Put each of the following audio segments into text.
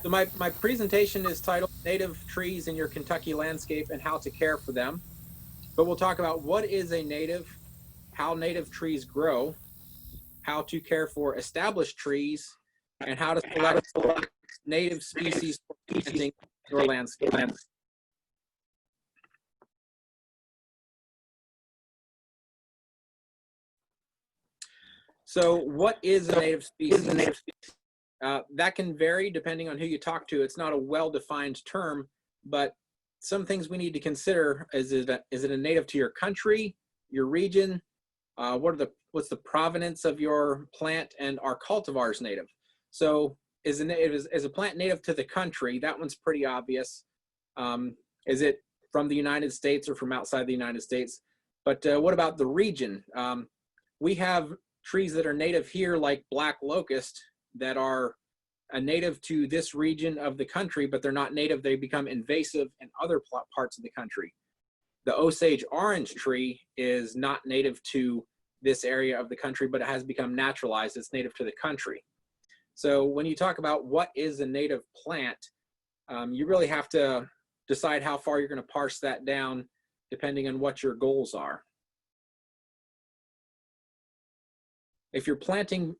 So my presentation is titled Native Trees in Your Kentucky Landscape and How to Care for Them. But we'll talk about what is a native, how native trees grow, how to care for established trees, and how to select native species for planting in your landscape. So what is a native species? That can vary depending on who you talk to. It's not a well-defined term, but some things we need to consider is it a native to your country, your region? What's the provenance of your plant, and are cultivars native? So is a plant native to the country? That one's pretty obvious. Is it from the United States or from outside the United States? But what about the region? We have trees that are native here, like black locust, that are a native to this region of the country, but they're not native. They become invasive in other parts of the country. The Osage orange tree is not native to this area of the country, but it has become naturalized. It's native to the country. So when you talk about what is a native plant, you really have to decide how far you're going to parse that down depending on what your goals are. If you're planting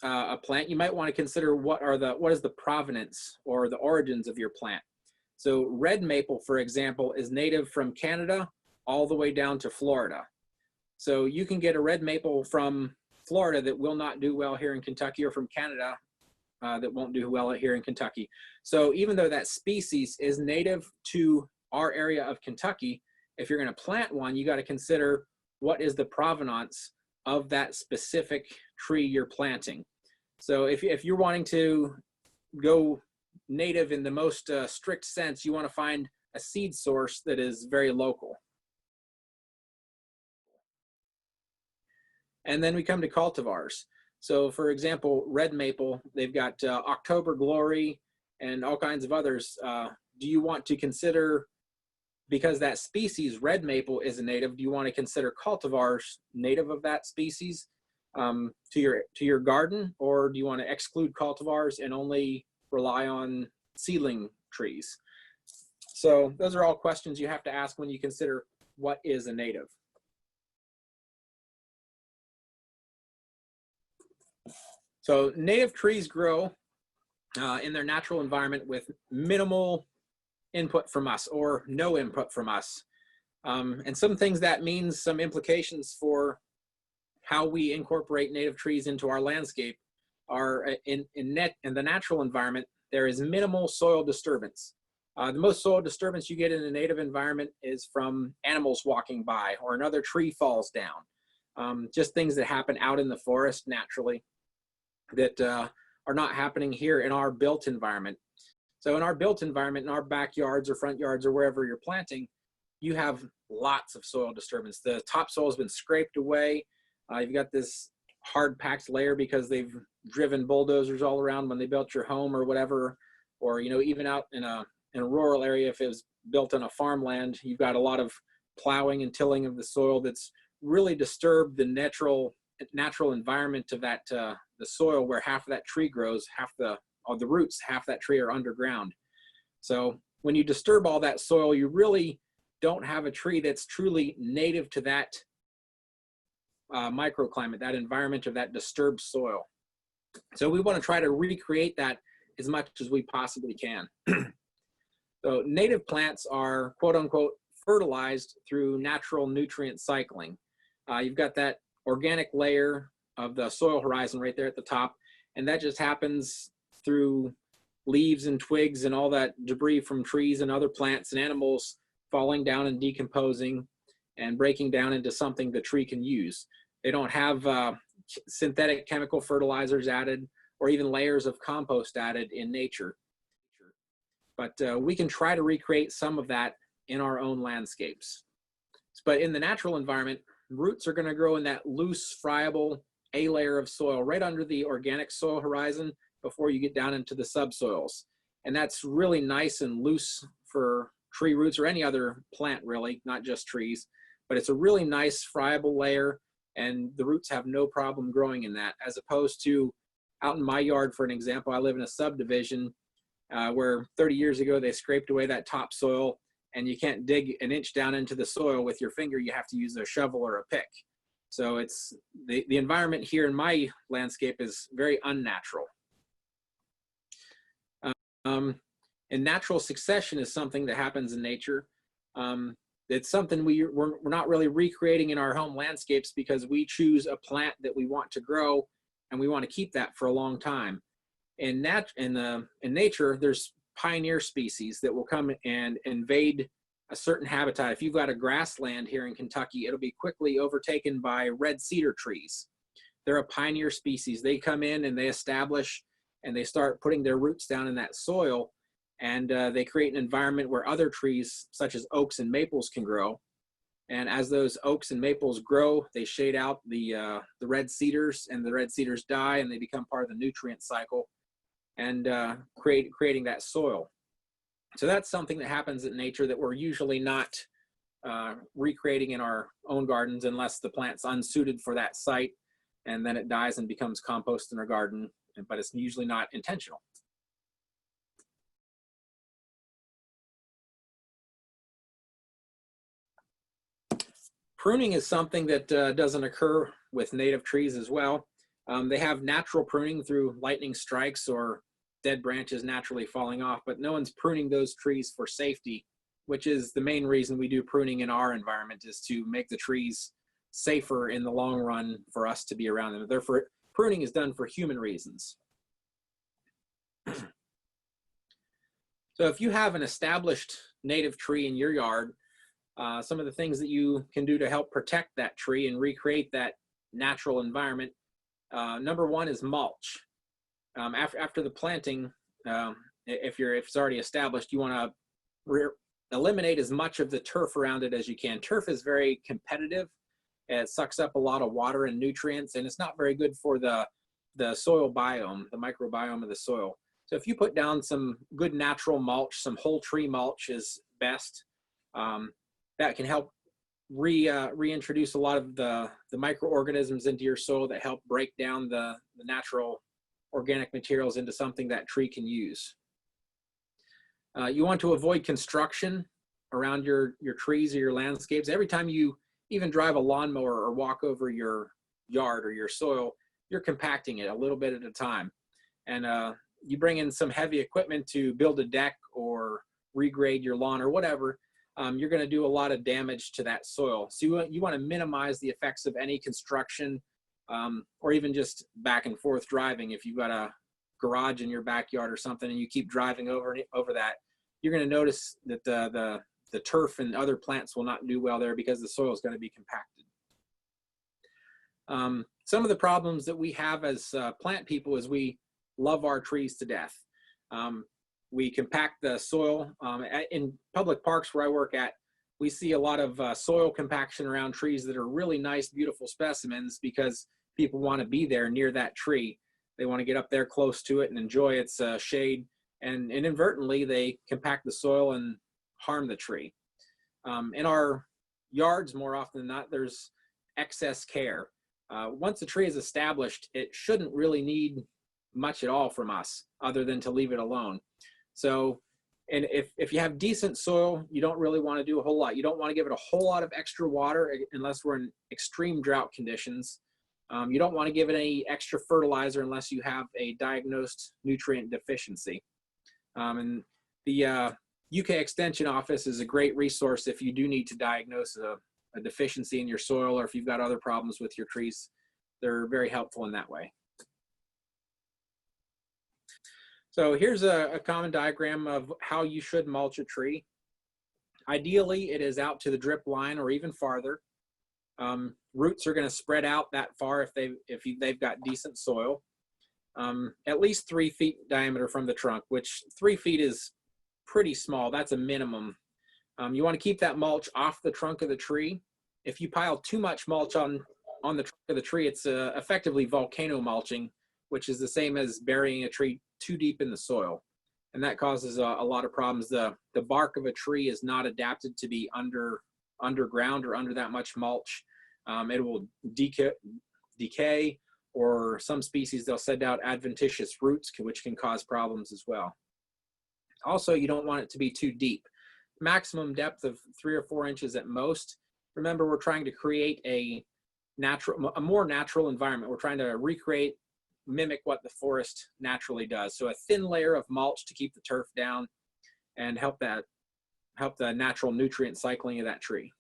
a plant, you might want to consider what is the provenance or the origins of your plant. So red maple, for example, is native from Canada all the way down to Florida. So you can get a red maple from Florida that will not do well here in Kentucky, or from Canada that won't do well here in Kentucky. So even though that species is native to our area of Kentucky, if you're going to plant one, you got to consider what is the provenance of that specific tree you're planting. So if you're wanting to go native in the most strict sense, you want to find a seed source that is very local. And then we come to cultivars. So for example, red maple, they've got October Glory and all kinds of others. Do you want to consider, because that species, red maple, is a native, do you want to consider cultivars native of that species to your garden, or do you want to exclude cultivars and only rely on seedling trees? So those are all questions you have to ask when you consider what is a native. So native trees grow in their natural environment with minimal input from us, or no input from us. And some things that means, some implications for how we incorporate native trees into our landscape are in the natural environment, there is minimal soil disturbance. The most soil disturbance you get in a native environment is from animals walking by, or another tree falls down. Just things that happen out in the forest naturally that are not happening here in our built environment. So in our built environment, in our backyards or front yards or wherever you're planting, you have lots of soil disturbance. The topsoil has been scraped away. You've got this hard packed layer because they've driven bulldozers all around when they built your home or whatever, or even out in a rural area, if it was built on a farmland, you've got a lot of plowing and tilling of the soil that's really disturbed the natural environment of that the soil where half of that tree grows, half the roots, half that tree are underground. So when you disturb all that soil, you really don't have a tree that's truly native to that microclimate, that environment of that disturbed soil. So we want to try to recreate that as much as we possibly can. So native plants are quote unquote fertilized through natural nutrient cycling. You've got that organic layer of the soil horizon right there at the top, and that just happens through leaves and twigs and all that debris from trees and other plants and animals falling down and decomposing and breaking down into something the tree can use. They don't have synthetic chemical fertilizers added or even layers of compost added in nature. But we can try to recreate some of that in our own landscapes. But in the natural environment, roots are going to grow in that loose, friable A layer of soil right under the organic soil horizon before you get down into the subsoils. And that's really nice and loose for tree roots or any other plant, really, not just trees. But it's a really nice, friable layer, and the roots have no problem growing in that, as opposed to out in my yard, for an example. I live in a subdivision, where 30 years ago they scraped away that topsoil, and you can't dig an inch down into the soil with your finger. You have to use a shovel or a pick. So it's the environment here in my landscape is very unnatural. And natural succession is something that happens in nature. It's something we're not really recreating in our home landscapes, because we choose a plant that we want to grow and we want to keep that for a long time. In nature, there's pioneer species that will come and invade a certain habitat. If you've got a grassland here in Kentucky, it'll be quickly overtaken by red cedar trees. They're a pioneer species. They come in and they establish and they start putting their roots down in that soil, and they create an environment where other trees such as oaks and maples can grow. And as those oaks and maples grow, they shade out the red cedars, and the red cedars die and they become part of the nutrient cycle, and creating that soil. So that's something that happens in nature that we're usually not recreating in our own gardens, unless the plant's unsuited for that site, and then it dies and becomes compost in our garden, but it's usually not intentional. Pruning is something that doesn't occur with native trees as well. They have natural pruning through lightning strikes or dead branches naturally falling off, but no one's pruning those trees for safety, which is the main reason we do pruning in our environment, is to make the trees safer in the long run for us to be around them. Therefore, pruning is done for human reasons. So if you have an established native tree in your yard, some of the things that you can do to help protect that tree and recreate that natural environment, number one is mulch. After the planting, if it's already established, you want to eliminate as much of the turf around it as you can. Turf is very competitive. It sucks up a lot of water and nutrients, and it's not very good for the soil biome, the microbiome of the soil. So if you put down some good natural mulch, some whole tree mulch is best. That can help reintroduce a lot of the microorganisms into your soil that help break down the natural organic materials into something that tree can use. You want to avoid construction around your trees or your landscapes. Every time you even drive a lawnmower or walk over your yard or your soil, you're compacting it a little bit at a time. And you bring in some heavy equipment to build a deck or regrade your lawn or whatever, you're going to do a lot of damage to that soil. So you want to minimize the effects of any construction, or even just back and forth driving. If you've got a garage in your backyard or something and you keep driving over that, you're going to notice that the turf and other plants will not do well there, because the soil is going to be compacted. Some of the problems that we have as plant people is we love our trees to death. We compact the soil. In public parks where I work at, we see a lot of soil compaction around trees that are really nice, beautiful specimens, because people want to be there near that tree. They want to get up there close to it and enjoy its shade, and inadvertently they compact the soil and harm the tree. In our yards, more often than not, there's excess care. Once a tree is established, it shouldn't really need much at all from us other than to leave it alone. So, and if you have decent soil, you don't really want to do a whole lot. You don't want to give it a whole lot of extra water unless we're in extreme drought conditions. You don't want to give it any extra fertilizer unless you have a diagnosed nutrient deficiency. And the UK Extension Office is a great resource if you do need to diagnose a deficiency in your soil, or if you've got other problems with your trees. They're very helpful in that way. So here's a common diagram of how you should mulch a tree. Ideally, it is out to the drip line or even farther. Roots are going to spread out that far if they've got decent soil. At least 3 feet diameter from the trunk, which 3 feet is pretty small. That's a minimum. You want to keep that mulch off the trunk of the tree. If you pile too much mulch on the trunk of the tree, it's effectively volcano mulching, which is the same as burying a tree too deep in the soil. And that causes a lot of problems. The bark of a tree is not adapted to be underground or under that much mulch. It will decay, or some species, they'll send out adventitious roots, which can cause problems as well. Also, you don't want it to be too deep. Maximum depth of 3 or 4 inches at most. Remember, we're trying to create a more natural environment. We're trying to recreate, mimic what the forest naturally does. So a thin layer of mulch to keep the turf down and help the natural nutrient cycling of that tree.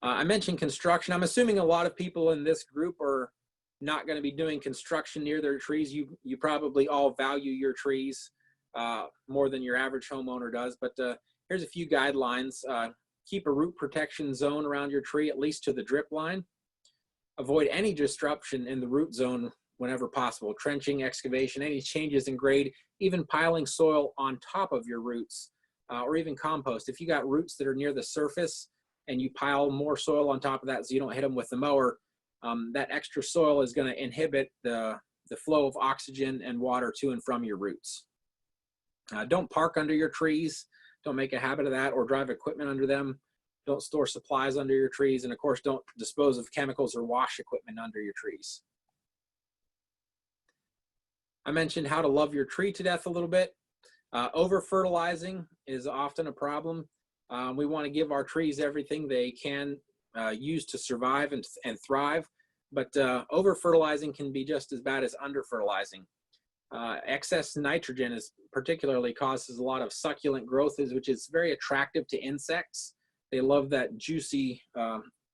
I mentioned construction. I'm assuming a lot of people in this group are not going to be doing construction near their trees. You probably all value your trees more than your average homeowner does, but here's a few guidelines. Keep a root protection zone around your tree, at least to the drip line. Avoid any disruption in the root zone whenever possible. Trenching, excavation, any changes in grade, even piling soil on top of your roots, or even compost. If you got roots that are near the surface and you pile more soil on top of that so you don't hit them with the mower, that extra soil is going to inhibit the flow of oxygen and water to and from your roots. Don't park under your trees. Don't make a habit of that, or drive equipment under them. Don't store supplies under your trees. And of course, don't dispose of chemicals or wash equipment under your trees. I mentioned how to love your tree to death a little bit. Over fertilizing is often a problem. We want to give our trees everything they can use to survive and thrive, but over fertilizing can be just as bad as under fertilizing. Excess nitrogen is particularly causes a lot of succulent growth, which is very attractive to insects. They love that juicy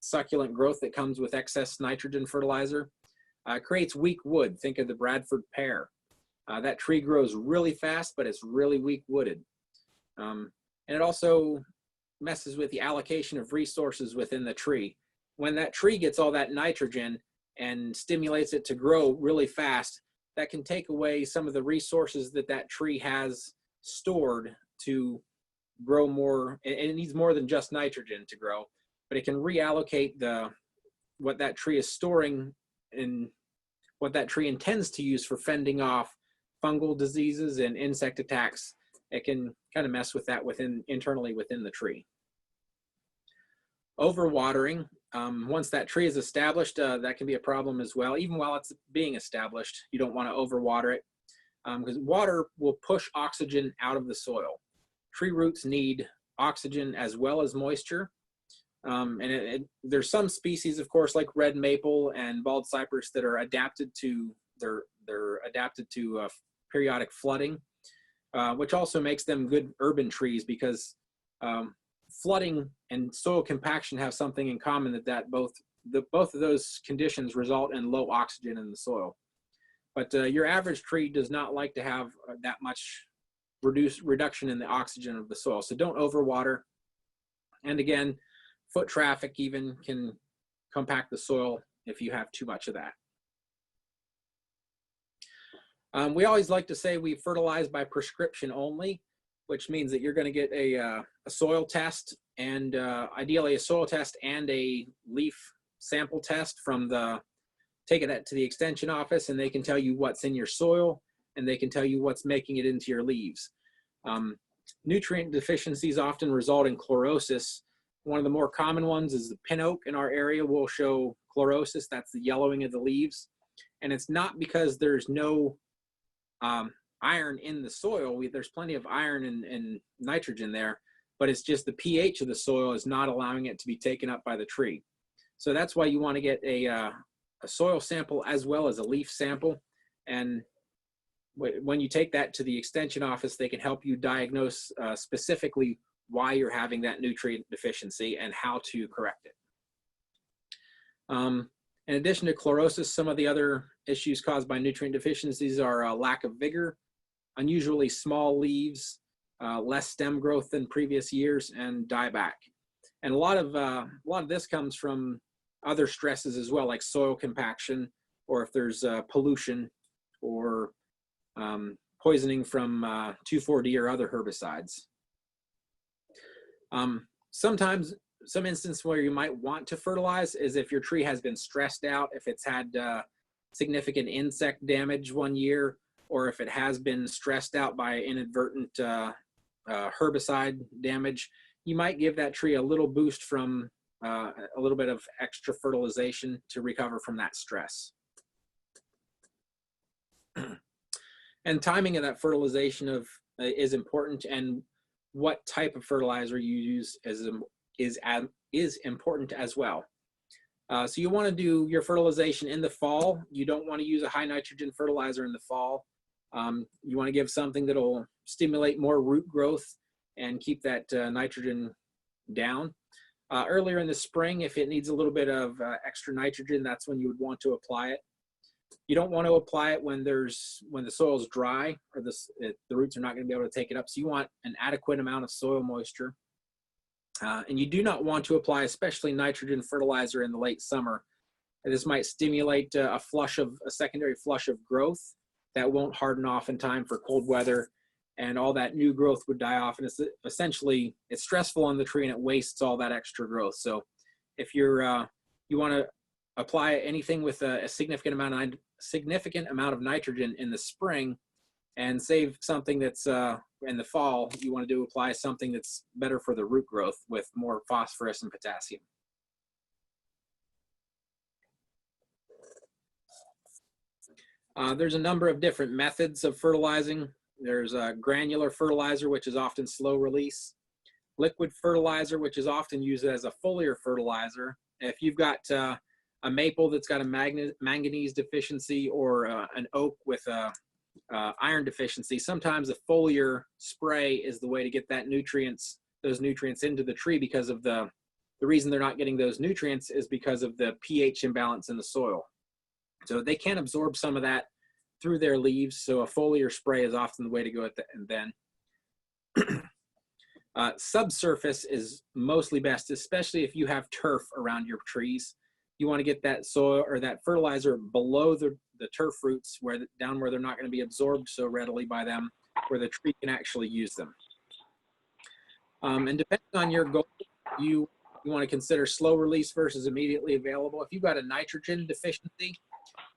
succulent growth that comes with excess nitrogen fertilizer. Creates weak wood. Think of the Bradford pear. That tree grows really fast, but it's really weak wooded. And it also messes with the allocation of resources within the tree. When that tree gets all that nitrogen and stimulates it to grow really fast, that can take away some of the resources that tree has stored to grow more. And it needs more than just nitrogen to grow, but it can reallocate what that tree is storing and what that tree intends to use for fending off fungal diseases and insect attacks. It can kind of mess with that internally within the tree. Overwatering, once that tree is established, that can be a problem as well. Even while it's being established, you don't want to overwater it, because water will push oxygen out of the soil. Tree roots need oxygen as well as moisture. And there's some species, of course, like red maple and bald cypress that are adapted to periodic flooding, which also makes them good urban trees, because flooding and soil compaction have something in common, that both of those conditions result in low oxygen in the soil. But your average tree does not like to have that much reduction in the oxygen of the soil. So don't overwater. And again, foot traffic even can compact the soil if you have too much of that. We always like to say we fertilize by prescription only, which means that you're going to get a soil test, and ideally a soil test and a leaf sample test take it to the extension office, and they can tell you what's in your soil, and they can tell you what's making it into your leaves. Nutrient deficiencies often result in chlorosis. One of the more common ones is the pin oak in our area will show chlorosis. That's the yellowing of the leaves. And it's not because there's no iron in the soil. There's plenty of iron and nitrogen there, but it's just the pH of the soil is not allowing it to be taken up by the tree. So that's why you want to get a soil sample as well as a leaf sample. And when you take that to the extension office, they can help you diagnose specifically why you're having that nutrient deficiency and how to correct it. In addition to chlorosis, some of the other issues caused by nutrient deficiencies are a lack of vigor, unusually small leaves, less stem growth than previous years, and dieback. And a lot of this comes from other stresses as well, like soil compaction, or if there's pollution or poisoning from 2,4-D or other herbicides. Sometimes, some instance where you might want to fertilize is if your tree has been stressed out, if it's had significant insect damage one year, or if it has been stressed out by inadvertent herbicide damage. You might give that tree a little boost from a little bit of extra fertilization to recover from that stress. And timing of that fertilization is important, and what type of fertilizer you use is important as well. So you want to do your fertilization in the fall. You don't want to use a high nitrogen fertilizer in the fall. You want to give something that'll stimulate more root growth and keep that nitrogen down. Earlier in the spring, if it needs a little bit of extra nitrogen, that's when you would want to apply it. You don't want to apply it when the soil is dry or the roots are not going to be able to take it up. So you want an adequate amount of soil moisture. And you do not want to apply especially nitrogen fertilizer in the late summer. This might stimulate a secondary flush of growth that won't harden off in time for cold weather, and all that new growth would die off. And it's stressful on the tree, and it wastes all that extra growth. So if you want to apply anything with a significant amount of nitrogen in the spring and save something that's in the fall, you want to apply something that's better for the root growth with more phosphorus and potassium. There's a number of different methods of fertilizing. There's granular fertilizer, which is often slow release. Liquid fertilizer, which is often used as a foliar fertilizer. If you've got a maple that's got a manganese deficiency, or an oak with a iron deficiency, sometimes a foliar spray is the way to get those nutrients into the tree, because of the reason they're not getting those nutrients is because of the pH imbalance in the soil. So they can absorb some of that through their leaves. So a foliar spray is often the way to go at and then. Subsurface is mostly best, especially if you have turf around your trees. You want to get that soil or that fertilizer below the turf roots, down where they're not going to be absorbed so readily by them, where the tree can actually use them. And depending on your goal, you want to consider slow release versus immediately available. If you've got a nitrogen deficiency,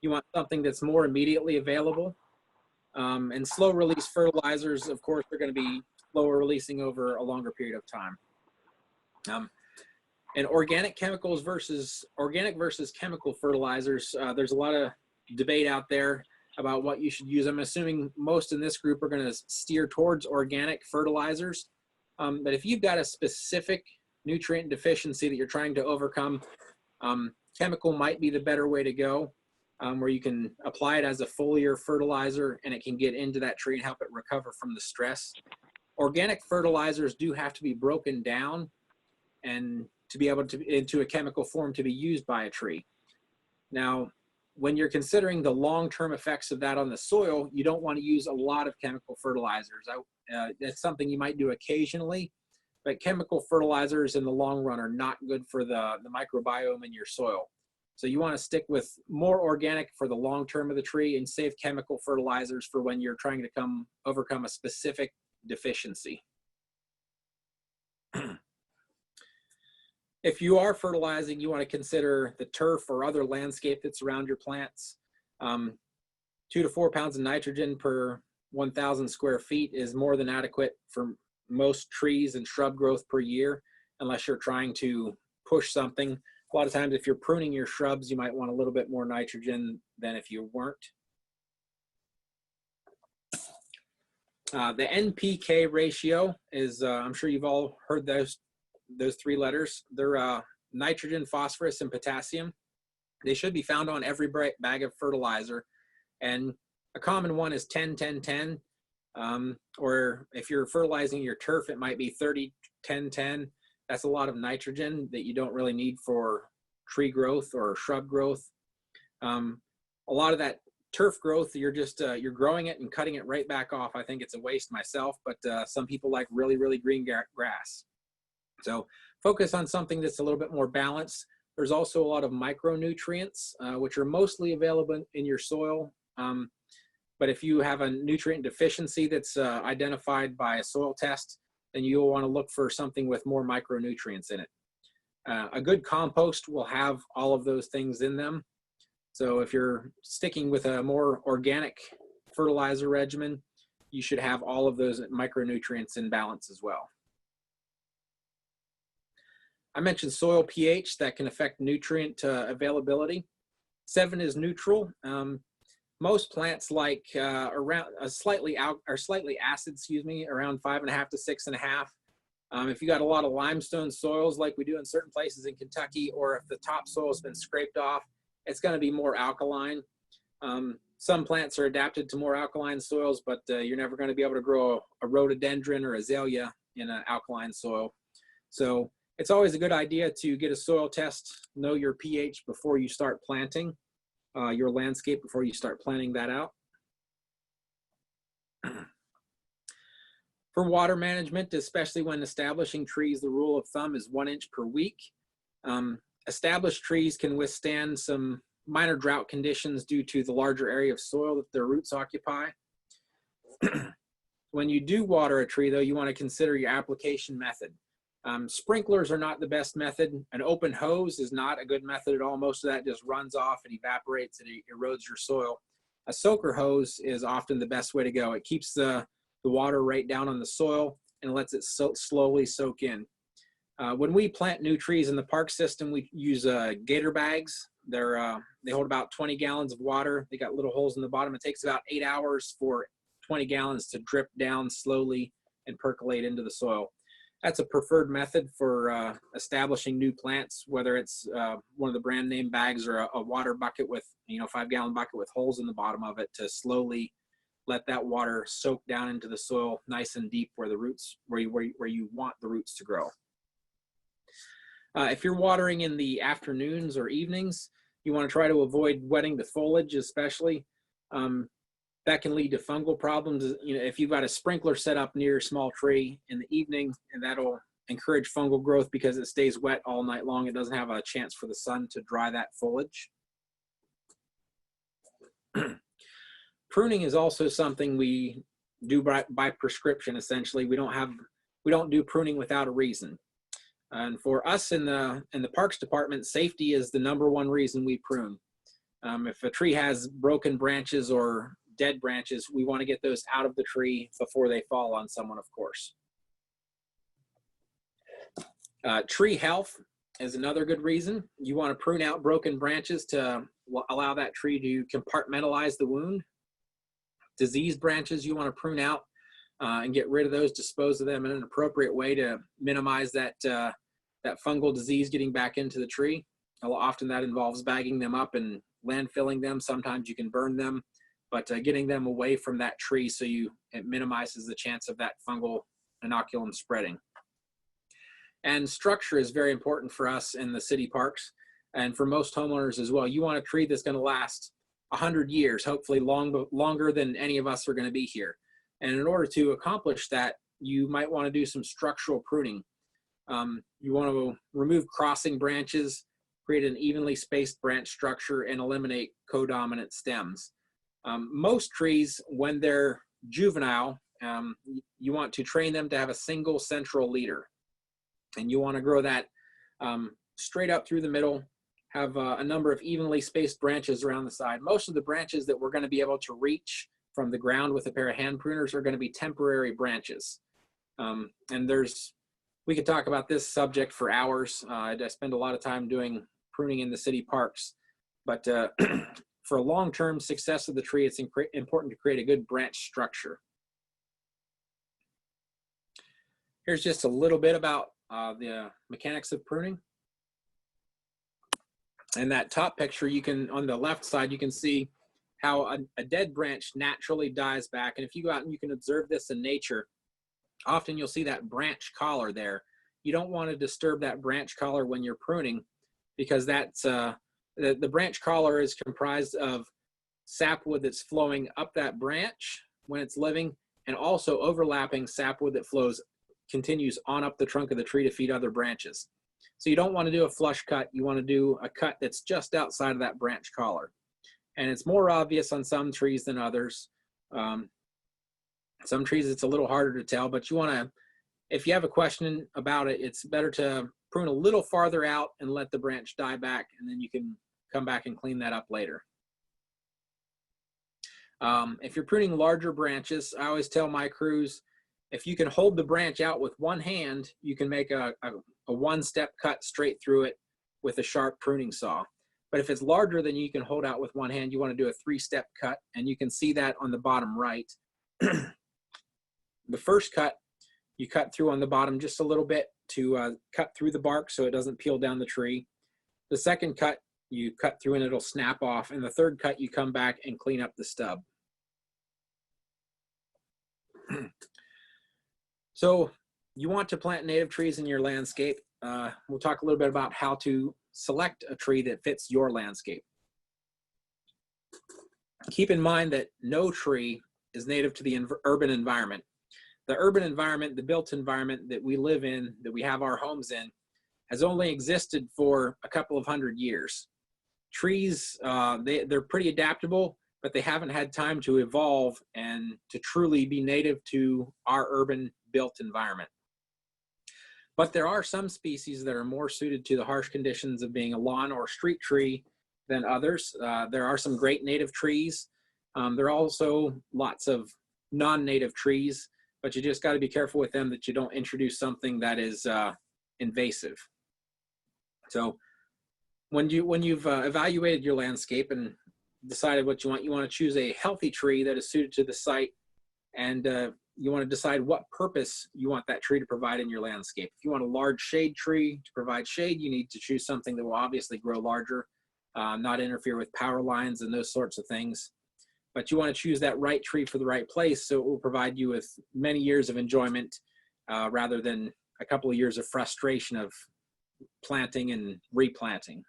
you want something that's more immediately available. And slow release fertilizers, of course, are going to be slower releasing over a longer period of time. And organic versus chemical fertilizers, there's a lot of debate out there about what you should use. I'm assuming most in this group are going to steer towards organic fertilizers. But if you've got a specific nutrient deficiency that you're trying to overcome, chemical might be the better way to go, where you can apply it as a foliar fertilizer and it can get into that tree and help it recover from the stress. Organic fertilizers do have to be broken down and to be able to into a chemical form to be used by a tree. Now, when you're considering the long-term effects of that on the soil, you don't want to use a lot of chemical fertilizers. That's something you might do occasionally, but chemical fertilizers in the long run are not good for the microbiome in your soil. So you want to stick with more organic for the long term of the tree and save chemical fertilizers for when you're trying to overcome a specific deficiency. If you are fertilizing, you want to consider the turf or other landscape that's around your plants. 2 to 4 pounds of nitrogen per 1,000 square feet is more than adequate for most trees and shrub growth per year, unless you're trying to push something. A lot of times, if you're pruning your shrubs, you might want a little bit more nitrogen than if you weren't. The NPK ratio is, I'm sure you've all heard those 3 letters. They're nitrogen, phosphorus, and potassium. They should be found on every bag of fertilizer. And a common one is 10-10-10. Or if you're fertilizing your turf, it might be 30-10-10. That's a lot of nitrogen that you don't really need for tree growth or shrub growth. A lot of that turf growth, you're growing it and cutting it right back off. I think it's a waste myself, but some people like really, really green grass. So focus on something that's a little bit more balanced. There's also a lot of micronutrients, which are mostly available in your soil. But if you have a nutrient deficiency that's identified by a soil test, then you'll want to look for something with more micronutrients in it. A good compost will have all of those things in them. So if you're sticking with a more organic fertilizer regimen, you should have all of those micronutrients in balance as well. I mentioned soil pH that can affect nutrient availability. 7 is neutral. Most plants like around a slightly acid, excuse me, around 5.5 to 6.5. If you got a lot of limestone soils like we do in certain places in Kentucky, or if the topsoil has been scraped off, it's going to be more alkaline. Some plants are adapted to more alkaline soils, but you're never going to be able to grow a rhododendron or azalea in an alkaline soil. So it's always a good idea to get a soil test, know your pH before you start planting your landscape, before you start planting that out. For water management, especially when establishing trees, the rule of thumb is 1 inch per week. Established trees can withstand some minor drought conditions due to the larger area of soil that their roots occupy. When you do water a tree, though, you want to consider your application method. Sprinklers are not the best method. An open hose is not a good method at all. Most of that just runs off and evaporates and it erodes your soil. A soaker hose is often the best way to go. It keeps the water right down on the soil and lets it slowly soak in. When we plant new trees in the park system, we use gator bags. They hold about 20 gallons of water. They got little holes in the bottom. It takes about 8 hours for 20 gallons to drip down slowly and percolate into the soil. That's a preferred method for establishing new plants, whether it's one of the brand name bags or a water bucket with, 5-gallon bucket with holes in the bottom of it to slowly let that water soak down into the soil nice and deep where the roots, where you want the roots to grow. If you're watering in the afternoons or evenings, you want to try to avoid wetting the foliage, especially. That can lead to fungal problems. If you've got a sprinkler set up near a small tree in the evening, and that'll encourage fungal growth because it stays wet all night long. It doesn't have a chance for the sun to dry that foliage. Pruning is also something we do by prescription, essentially. We don't do pruning without a reason. And for us in the Parks Department, safety is the #1 reason we prune. If a tree has broken branches or dead branches, we want to get those out of the tree before they fall on someone, of course. Tree health is another good reason. You want to prune out broken branches to allow that tree to compartmentalize the wound. Diseased branches you want to prune out and get rid of those, dispose of them in an appropriate way to minimize that fungal disease getting back into the tree. Often that involves bagging them up and landfilling them. Sometimes you can burn them, but getting them away from that tree so it minimizes the chance of that fungal inoculum spreading. And structure is very important for us in the city parks and for most homeowners as well. You want a tree that's going to last 100 years, hopefully longer than any of us are going to be here. And in order to accomplish that, you might want to do some structural pruning. You want to remove crossing branches, create an evenly spaced branch structure, and eliminate codominant stems. Most trees, when they're juvenile, you want to train them to have a single central leader. And you want to grow that straight up through the middle, have a number of evenly spaced branches around the side. Most of the branches that we're going to be able to reach from the ground with a pair of hand pruners are going to be temporary branches. And we could talk about this subject for hours. I spend a lot of time doing pruning in the city parks, but for long-term success of the tree, it's important to create a good branch structure. Here's just a little bit about the mechanics of pruning. In that top picture, on the left side, you can see how a dead branch naturally dies back. And if you go out and you can observe this in nature, often you'll see that branch collar there. You don't want to disturb that branch collar when you're pruning, because that's the branch collar is comprised of sapwood that's flowing up that branch when it's living, and also overlapping sapwood that continues on up the trunk of the tree to feed other branches. So you don't want to do a flush cut. You want to do a cut that's just outside of that branch collar. And it's more obvious on some trees than others. Some trees it's a little harder to tell, but you want to, if you have a question about it, it's better to prune a little farther out and let the branch die back, and then you can come back and clean that up later. If you're pruning larger branches, I always tell my crews, if you can hold the branch out with one hand, you can make a one-step cut straight through it with a sharp pruning saw. But if it's larger than you can hold out with one hand, you want to do a 3-step cut, and you can see that on the bottom right. The first cut, you cut through on the bottom just a little bit to cut through the bark so it doesn't peel down the tree. The second cut, you cut through and it'll snap off. And the third cut, you come back and clean up the stub. So you want to plant native trees in your landscape. We'll talk a little bit about how to select a tree that fits your landscape. Keep in mind that no tree is native to the urban environment. The urban environment, the built environment that we live in, that we have our homes in, has only existed for a couple of hundred years. Trees, they're pretty adaptable, but they haven't had time to evolve and to truly be native to our urban built environment. But there are some species that are more suited to the harsh conditions of being a lawn or street tree than others. There are some great native trees. There are also lots of non-native trees, but you just got to be careful with them that you don't introduce something that is invasive. So when you've evaluated your landscape and decided what you want to choose a healthy tree that is suited to the site, and you want to decide what purpose you want that tree to provide in your landscape. If you want a large shade tree to provide shade, you need to choose something that will obviously grow larger, not interfere with power lines and those sorts of things. But you want to choose that right tree for the right place so it will provide you with many years of enjoyment rather than a couple of years of frustration of planting and replanting.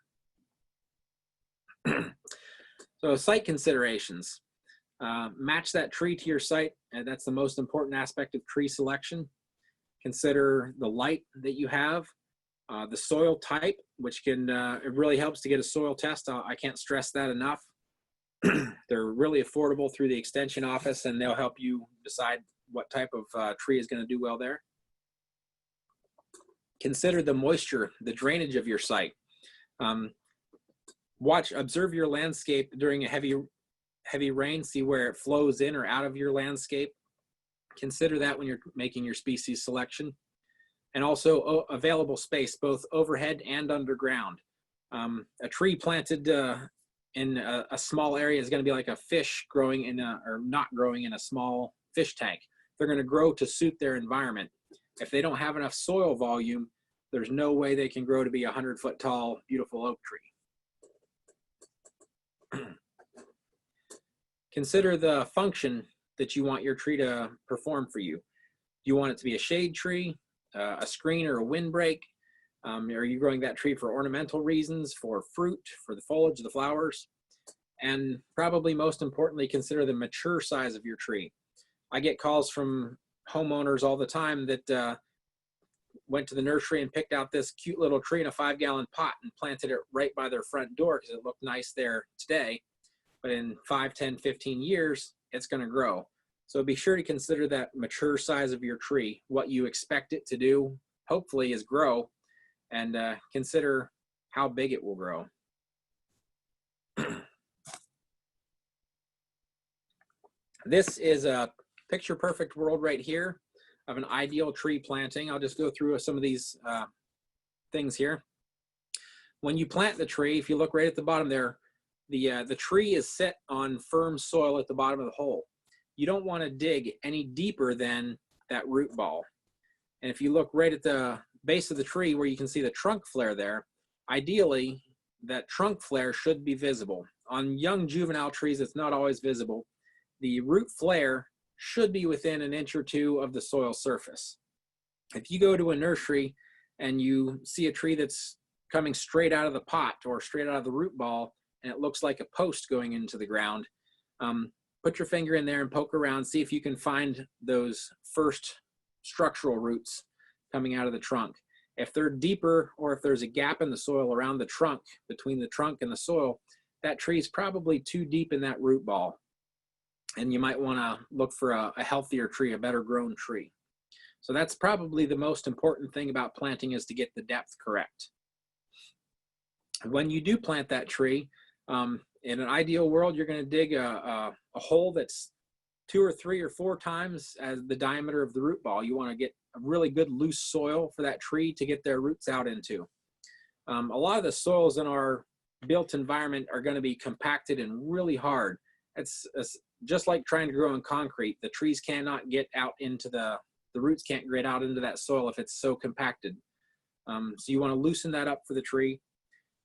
So site considerations. Match that tree to your site, and that's the most important aspect of tree selection. Consider the light that you have, the soil type, which can, it really helps to get a soil test. I can't stress that enough. They're really affordable through the extension office, and they'll help you decide what type of tree is going to do well there. Consider the moisture, the drainage of your site. Observe your landscape during a heavy rain, see where it flows in or out of your landscape. Consider that when you're making your species selection. And also available space, both overhead and underground. A tree planted in a small area is going to be like a fish growing in or not growing in a small fish tank. They're going to grow to suit their environment. If they don't have enough soil volume, there's no way they can grow to be a 100-foot tall, beautiful oak tree. Consider the function that you want your tree to perform for you. Do you want it to be a shade tree, a screen or a windbreak? Are you growing that tree for ornamental reasons, for fruit, for the foliage, the flowers? And probably most importantly, consider the mature size of your tree. I get calls from homeowners all the time that went to the nursery and picked out this cute little tree in a 5-gallon pot and planted it right by their front door because it looked nice there today. But in 5, 10, 15 years, it's going to grow. So be sure to consider that mature size of your tree. What you expect it to do, hopefully, is grow, and consider how big it will grow. This is a picture-perfect world right here of an ideal tree planting. I'll just go through some of these things here. When you plant the tree, if you look right at the bottom there, the tree is set on firm soil at the bottom of the hole. You don't want to dig any deeper than that root ball. And if you look right at the base of the tree where you can see the trunk flare there, ideally that trunk flare should be visible. On young juvenile trees, it's not always visible. The root flare should be within an inch or two of the soil surface. If you go to a nursery and you see a tree that's coming straight out of the pot or straight out of the root ball, and it looks like a post going into the ground, put your finger in there and poke around, see if you can find those first structural roots coming out of the trunk. If they're deeper, or if there's a gap in the soil around the trunk, between the trunk and the soil, that tree is probably too deep in that root ball. And you might want to look for a healthier tree, a better grown tree. So that's probably the most important thing about planting, is to get the depth correct. When you do plant that tree, in an ideal world, you're going to dig a hole that's 2 or 3 or 4 times as the diameter of the root ball. You want to get a really good loose soil for that tree to get their roots out into. A lot of the soils in our built environment are going to be compacted and really hard. It's just like trying to grow in concrete. The trees cannot get out into the roots can't get out into that soil if it's so compacted. So you want to loosen that up for the tree.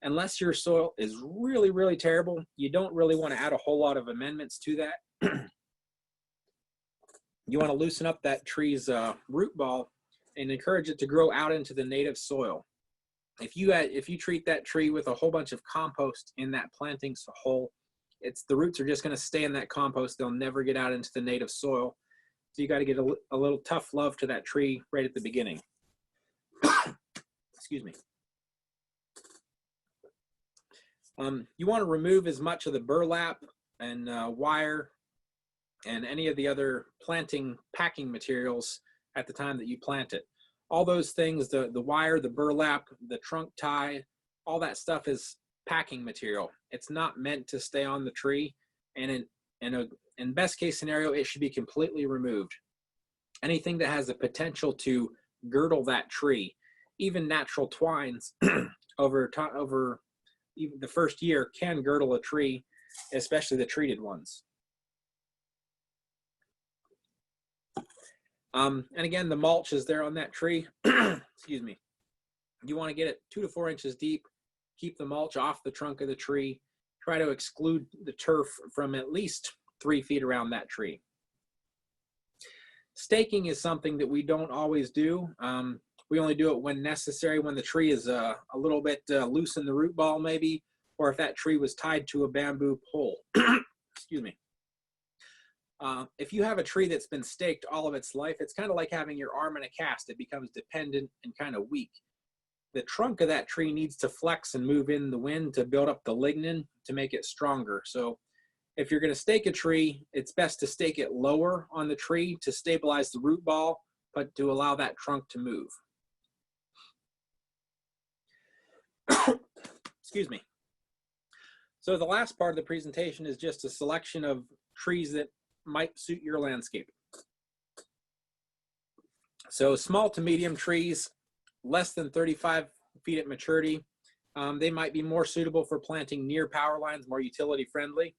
Unless your soil is really, really terrible, you don't really want to add a whole lot of amendments to that. You want to loosen up that tree's root ball and encourage it to grow out into the native soil. If you treat that tree with a whole bunch of compost in that planting hole, the roots are just going to stay in that compost. They'll never get out into the native soil. So you got to get a little tough love to that tree right at the beginning. Excuse me. You want to remove as much of the burlap and wire and any of the other planting packing materials at the time that you plant it. All those things, the wire, the burlap, the trunk tie, all that stuff is packing material. It's not meant to stay on the tree, and in best case scenario, it should be completely removed. Anything that has the potential to girdle that tree, even natural twines over even the first year can girdle a tree, especially the treated ones. And again, the mulch is there on that tree. Excuse me. You want to get it 2 to 4 inches deep. Keep the mulch off the trunk of the tree. Try to exclude the turf from at least 3 feet around that tree. Staking is something that we don't always do. We only do it when necessary, when the tree is a little bit loose in the root ball maybe, or if that tree was tied to a bamboo pole. Excuse me. If you have a tree that's been staked all of its life, it's kind of like having your arm in a cast. It becomes dependent and kind of weak. The trunk of that tree needs to flex and move in the wind to build up the lignin to make it stronger. So if you're going to stake a tree, it's best to stake it lower on the tree to stabilize the root ball, but to allow that trunk to move. Excuse me. So the last part of the presentation is just a selection of trees that might suit your landscape. So small to medium trees, less than 35 feet at maturity. They might be more suitable for planting near power lines, more utility friendly.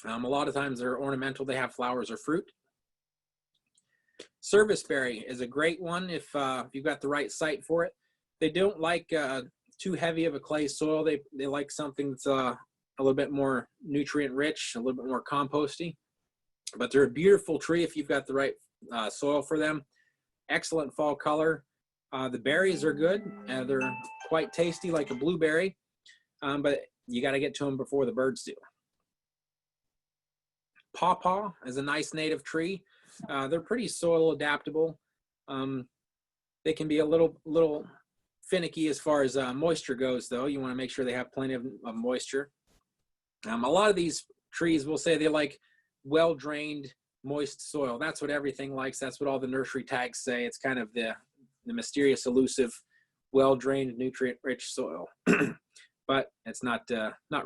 A lot of times they're ornamental, they have flowers or fruit. Serviceberry is a great one if you've got the right site for it. They don't like too heavy of a clay soil. They like something that's a little bit more nutrient rich, a little bit more composty. But they're a beautiful tree if you've got the right soil for them. Excellent fall color. The berries are good. They're quite tasty, like a blueberry, but you got to get to them before the birds do. Pawpaw is a nice native tree. They're pretty soil adaptable. They can be a little finicky as far as moisture goes, though. You want to make sure they have plenty of moisture. A lot of these trees will say they like well-drained, moist soil. That's what everything likes. That's what all the nursery tags say. It's kind of the mysterious, elusive, well-drained, nutrient-rich soil. But it's not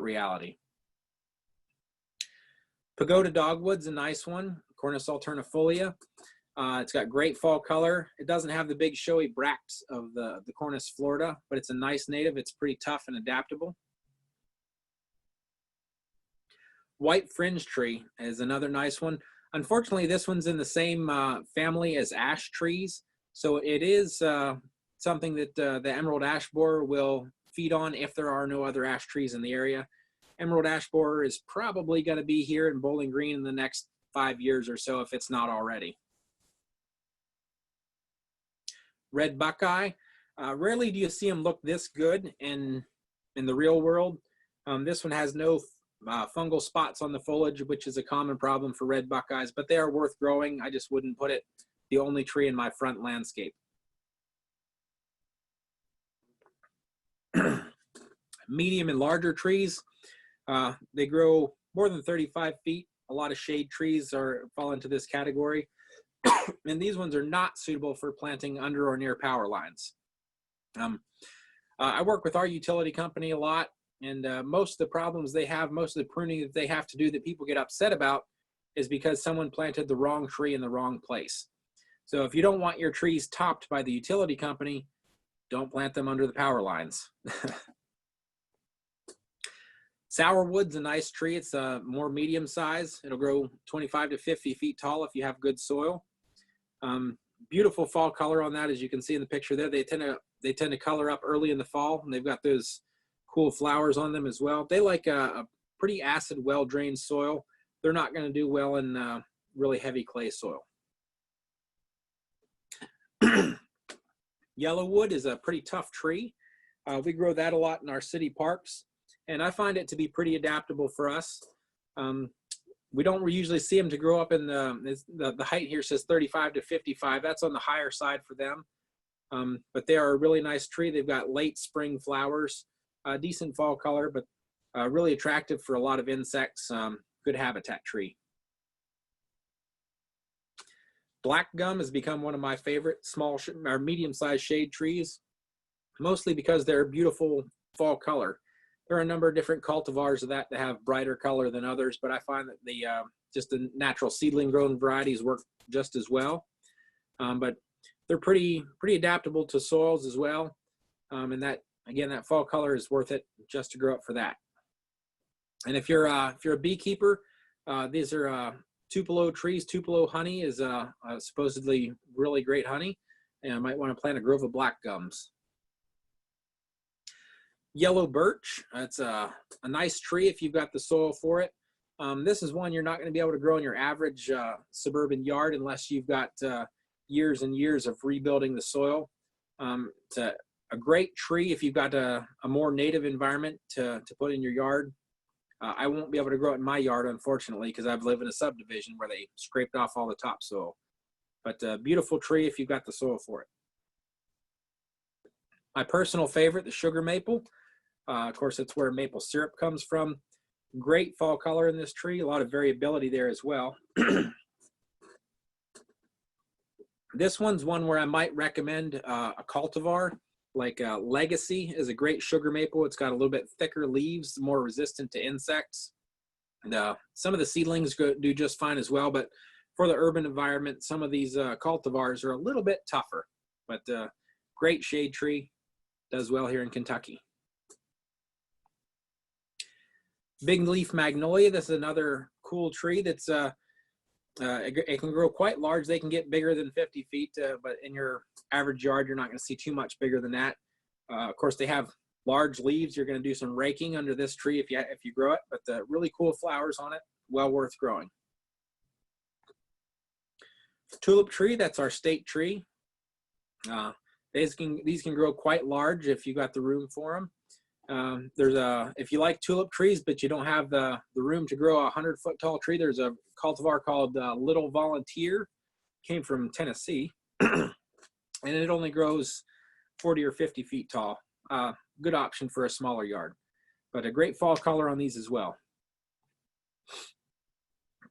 reality. Pagoda dogwood's a nice one. Cornus alternifolia. It's got great fall color. It doesn't have the big showy bracts of the Cornus florida, but it's a nice native. It's pretty tough and adaptable. White fringe tree is another nice one. Unfortunately, this one's in the same family as ash trees. So it is something that the emerald ash borer will feed on if there are no other ash trees in the area. Emerald ash borer is probably going to be here in Bowling Green in the next 5 years or so, if it's not already. Red buckeye. Rarely do you see them look this good in the real world. This one has no fungal spots on the foliage, which is a common problem for red buckeyes, but they are worth growing. I just wouldn't put it the only tree in my front landscape. Medium and larger trees, they grow more than 35 feet. A lot of shade trees fall into this category. And these ones are not suitable for planting under or near power lines. I work with our utility company a lot, and most of the problems they have, most of the pruning that they have to do that people get upset about is because someone planted the wrong tree in the wrong place. So if you don't want your trees topped by the utility company, don't plant them under the power lines. Sourwood's a nice tree. It's a more medium size. It'll grow 25 to 50 feet tall if you have good soil. Beautiful fall color on that, as you can see in the picture there. They tend to color up early in the fall, and they've got those cool flowers on them as well. They like a pretty acid, well-drained soil. They're not going to do well in really heavy clay soil. Yellowwood is a pretty tough tree. We grow that a lot in our city parks, and I find it to be pretty adaptable for us. We don't usually see them to grow up in the height here says 35 to 55. That's on the higher side for them. But they are a really nice tree. They've got late spring flowers, decent fall color, but really attractive for a lot of insects. Good habitat tree. Black gum has become one of my favorite small or medium-sized shade trees, mostly because they're beautiful fall color. There are a number of different cultivars of that have brighter color than others, but I find that just the natural seedling grown varieties work just as well. But they're pretty adaptable to soils as well. And that, again, that fall color is worth it just to grow up for that. And if you're a beekeeper, these are Tupelo trees. Tupelo honey is supposedly really great honey, and I might want to plant a grove of black gums. Yellow birch, it's a nice tree if you've got the soil for it. This is one you're not going to be able to grow in your average suburban yard unless you've got years and years of rebuilding the soil. It's a great tree if you've got a more native environment to put in your yard. I won't be able to grow it in my yard, unfortunately, because I live in a subdivision where they scraped off all the topsoil. But a beautiful tree if you've got the soil for it. My personal favorite, the sugar maple. Of course, that's where maple syrup comes from. Great fall color in this tree. A lot of variability there as well. This one's one where I might recommend a cultivar. Like Legacy is a great sugar maple. It's got a little bit thicker leaves, more resistant to insects. And some of the seedlings do just fine as well, but for the urban environment, some of these cultivars are a little bit tougher. But great shade tree, does well here in Kentucky. Big leaf magnolia, this is another cool tree that's it can grow quite large. They can get bigger than 50 feet, but in your average yard, you're not going to see too much bigger than that. Of course, they have large leaves. You're going to do some raking under this tree if you grow it, but really cool flowers on it. Well worth growing. Tulip tree, that's our state tree. These can grow quite large if you got the room for them. If you like tulip trees, but you don't have the room to grow a 100-foot tall tree, there's a cultivar called Little Volunteer. Came from Tennessee, and it only grows 40 or 50 feet tall. Good option for a smaller yard, but a great fall color on these as well.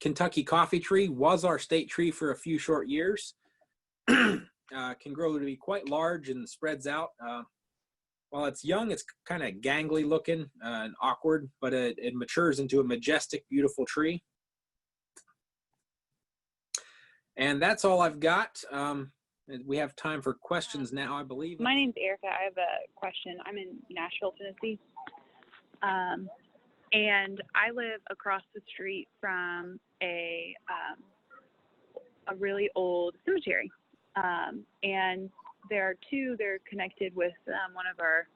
Kentucky coffee tree was our state tree for a few short years. Can grow to be quite large and spreads out. While it's young, it's kind of gangly looking and awkward, but it matures into a majestic, beautiful tree. And that's all I've got. We have time for questions now, I believe. My name's Erica. I have a question. I'm in Nashville, Tennessee. And I live across the street from a really old cemetery. And there are two, they're connected with one of our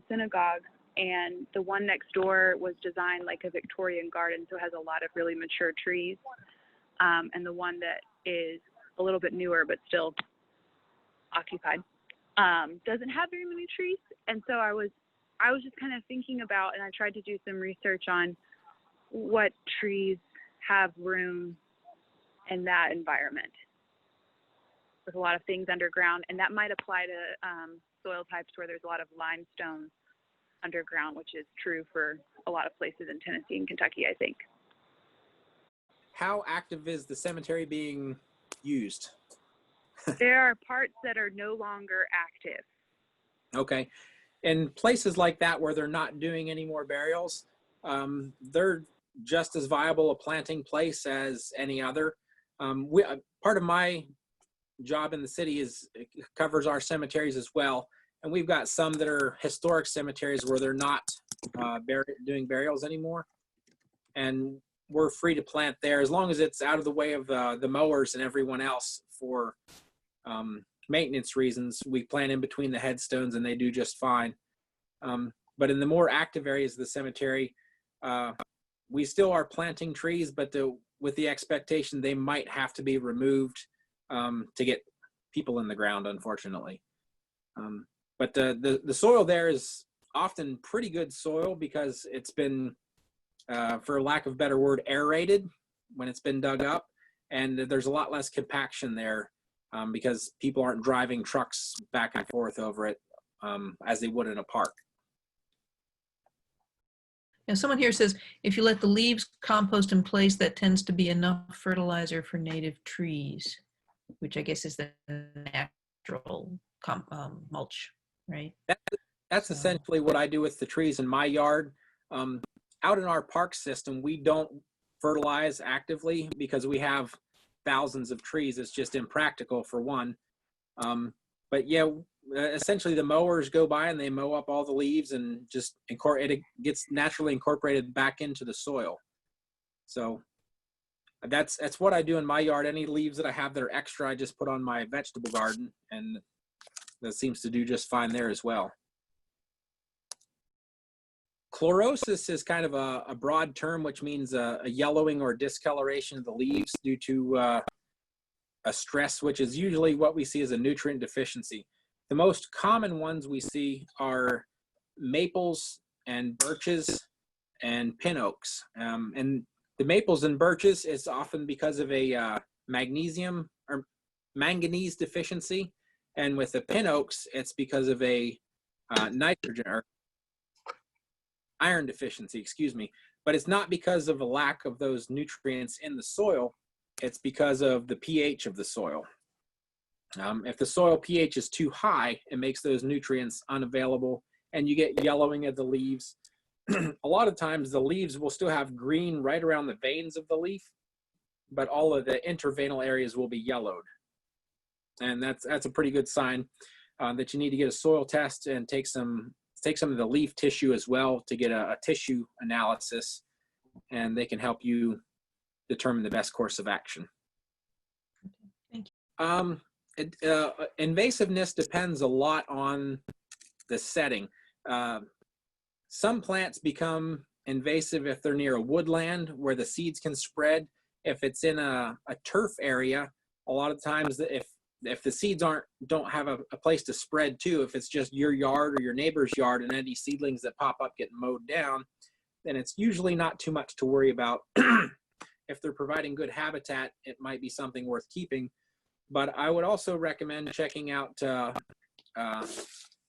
synagogues, and the one next door was designed like a Victorian garden, so it has a lot of really mature trees. And the one that is a little bit newer but still occupied doesn't have very many trees. And so I was just kind of thinking about, and I tried to do some research on what trees have room in that environment, with a lot of things underground, and that might apply to soil types where there's a lot of limestone underground, which is true for a lot of places in Tennessee and Kentucky, I think. How active is the cemetery being used? There are parts that are no longer active. Okay. In places like that where they're not doing any more burials, they're just as viable a planting place as any other. Part of my job in the city covers our cemeteries as well, and we've got some that are historic cemeteries where they're not doing burials anymore. And we're free to plant there as long as it's out of the way of the mowers and everyone else for maintenance reasons. We plant in between the headstones and they do just fine. But in the more active areas of the cemetery, we still are planting trees, but with the expectation they might have to be removed to get people in the ground, unfortunately. But the soil there is often pretty good soil because it's been, for lack of a better word, aerated when it's been dug up. And there's a lot less compaction there because people aren't driving trucks back and forth over it as they would in a park. Now, someone here says, if you let the leaves compost in place, that tends to be enough fertilizer for native trees, which I guess is the natural mulch, right? That's essentially what I do with the trees in my yard. Out in our park system, we don't fertilize actively because we have thousands of trees. It's just impractical for one. But yeah, essentially the mowers go by and they mow up all the leaves and just it gets naturally incorporated back into the soil. So that's what I do in my yard. Any leaves that I have that are extra, I just put on my vegetable garden, and that seems to do just fine there as well. Chlorosis is kind of a broad term, which means a yellowing or discoloration of the leaves due to a stress, which is usually what we see as a nutrient deficiency. The most common ones we see are maples and birches and pin oaks. And the maples and birches is often because of a magnesium or manganese deficiency. And with the pin oaks, it's because of a nitrogen or iron deficiency, excuse me. But it's not because of a lack of those nutrients in the soil. It's because of the pH of the soil. If the soil pH is too high, it makes those nutrients unavailable and you get yellowing of the leaves. A lot of times the leaves will still have green right around the veins of the leaf, but all of the interveinal areas will be yellowed. And that's a pretty good sign that you need to get a soil test and take some of the leaf tissue as well to get a tissue analysis, and they can help you determine the best course of action. Thank you. Invasiveness depends a lot on the setting. Some plants become invasive if they're near a woodland where the seeds can spread. If it's in a turf area, a lot of times if the seeds don't have a place to spread to, if it's just your yard or your neighbor's yard and any seedlings that pop up get mowed down, then it's usually not too much to worry about. If they're providing good habitat, it might be something worth keeping. But I would also recommend checking out the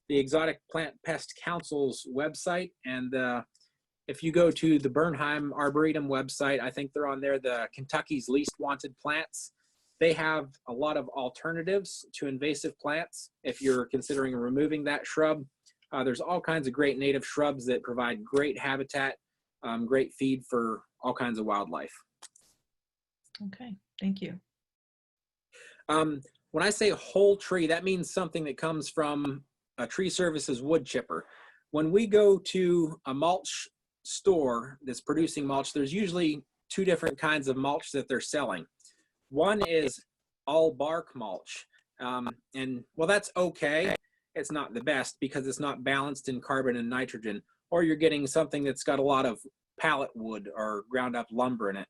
Exotic Plant Pest Council's website. And if you go to the Bernheim Arboretum website, I think they're on there, the Kentucky's Least Wanted Plants. They have a lot of alternatives to invasive plants. If you're considering removing that shrub, there's all kinds of great native shrubs that provide great habitat, great feed for all kinds of wildlife. Okay, thank you. When I say whole tree, that means something that comes from a tree services wood chipper. When we go to a mulch store that's producing mulch, there's usually two different kinds of mulch that they're selling. One is all bark mulch. And well, that's okay. It's not the best because it's not balanced in carbon and nitrogen, or you're getting something that's got a lot of pallet wood or ground up lumber in it.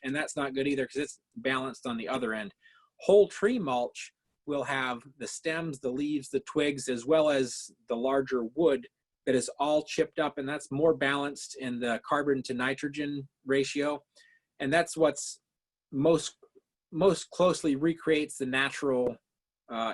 And that's not good either because it's balanced on the other end. Whole tree mulch will have the stems, the leaves, the twigs, as well as the larger wood that is all chipped up, and that's more balanced in the carbon to nitrogen ratio. And that's what's most closely recreates the natural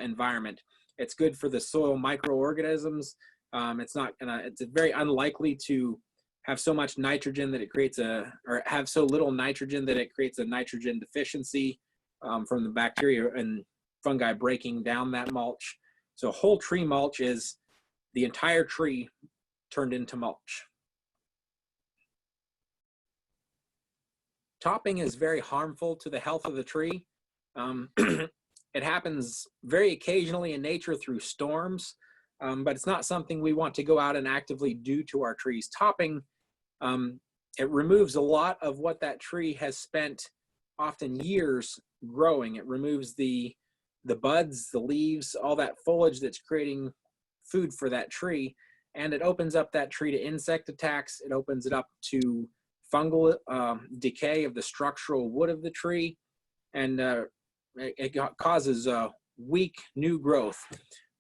environment. It's good for the soil microorganisms. It's very unlikely to have so much nitrogen that it creates or have so little nitrogen that it creates a nitrogen deficiency from the bacteria and fungi breaking down that mulch. So whole tree mulch is the entire tree turned into mulch. Topping is very harmful to the health of the tree. It happens very occasionally in nature through storms. but it's not something we want to go out and actively do to our trees. Topping, it removes a lot of what that tree has spent often years growing. It removes the buds, the leaves, all that foliage that's creating food for that tree, and it opens up that tree to insect attacks. It opens it up to fungal decay of the structural wood of the tree, and it causes weak new growth.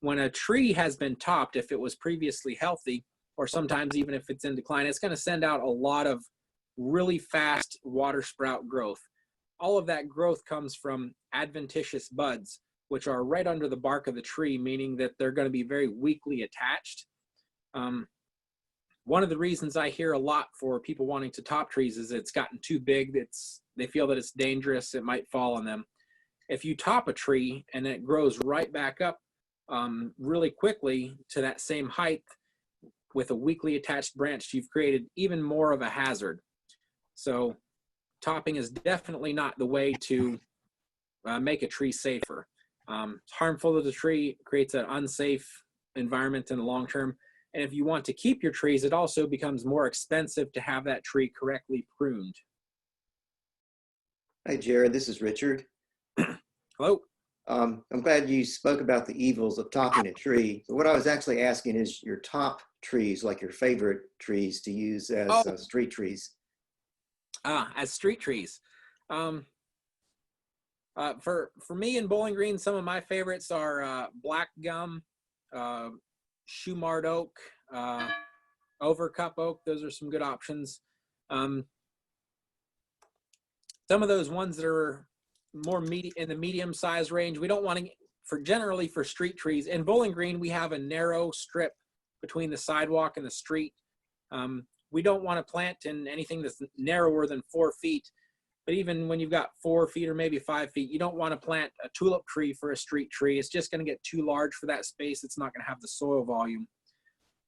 When a tree has been topped, if it was previously healthy, or sometimes even if it's in decline, it's going to send out a lot of really fast water sprout growth. All of that growth comes from adventitious buds, which are right under the bark of the tree, meaning that they're going to be very weakly attached. One of the reasons I hear a lot for people wanting to top trees is it's gotten too big. They feel that it's dangerous. It might fall on them. If you top a tree and it grows right back up really quickly to that same height with a weakly attached branch, you've created even more of a hazard. So topping is definitely not the way to make a tree safer. It's harmful to the tree, creates an unsafe environment in the long term. And if you want to keep your trees, it also becomes more expensive to have that tree correctly pruned. Hi, Jared. This is Richard. Hello. I'm glad you spoke about the evils of topping a tree. But what I was actually asking is your top trees, like your favorite trees to use as street trees. As street trees. For me in Bowling Green, some of my favorites are black gum, Shumard oak, overcup oak. Those are some good options. Some of those ones that are more in the medium size range, we don't want to, generally for street trees. In Bowling Green, we have a narrow strip between the sidewalk and the street. We don't want to plant in anything that's narrower than 4 feet. But even when you've got 4 feet or maybe 5 feet, you don't want to plant a tulip tree for a street tree. It's just going to get too large for that space. It's not going to have the soil volume.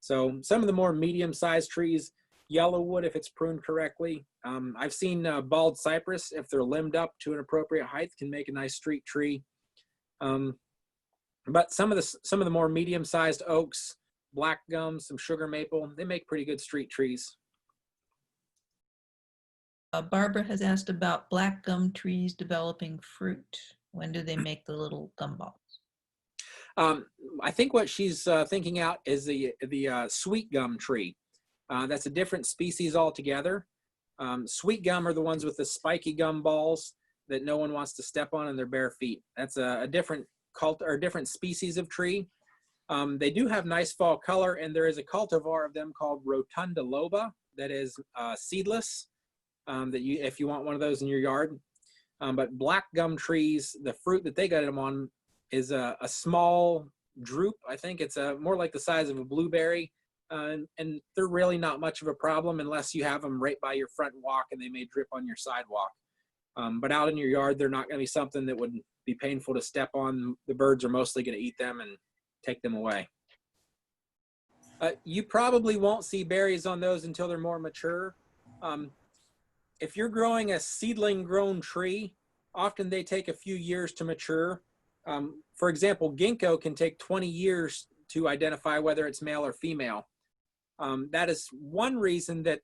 So some of the more medium-sized trees, yellowwood, if it's pruned correctly. I've seen bald cypress, if they're limbed up to an appropriate height, can make a nice street tree. But some of the more medium-sized oaks, black gum, some sugar maple, they make pretty good street trees. Barbara has asked about black gum trees developing fruit. When do they make the little gum balls? I think what she's thinking out is the sweet gum tree. That's a different species altogether. Sweet gum are the ones with the spiky gum balls that no one wants to step on in their bare feet. That's a different different species of tree. They do have nice fall color, and there is a cultivar of them called Rotunda loba that is seedless. If you want one of those in your yard. But black gum trees, the fruit that they got them on is a small drupe. I think it's more like the size of a blueberry. And they're really not much of a problem unless you have them right by your front walk and they may drip on your sidewalk. But out in your yard, they're not going to be something that would be painful to step on. The birds are mostly going to eat them and take them away. You probably won't see berries on those until they're more mature. If you're growing a seedling grown tree, often they take a few years to mature. For example, ginkgo can take 20 years to identify whether it's male or female. That is one reason that